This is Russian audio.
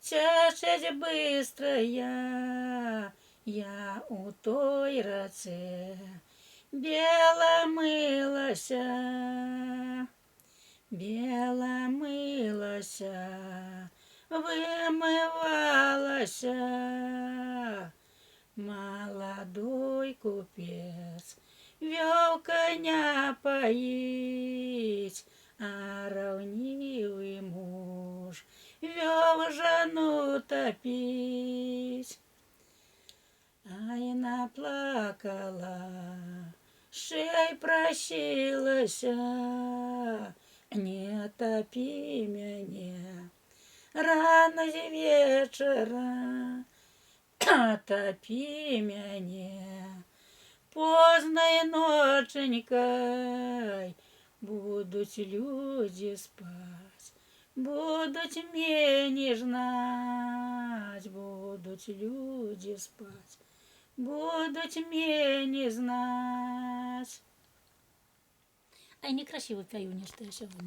Цячить быстро я у той раце, бела милася, вымывалася. Молодой купец вел коня поить, а ревнивый муж вел жену топить. Ай, наплакала, шей просилася, не топи меня рано з вечера, топи меня поздной ноченькой. Будут люди спать, будут меня знать, будут люди спать, будут меня знать. Ай, некрасиво пою, не что я сегодня.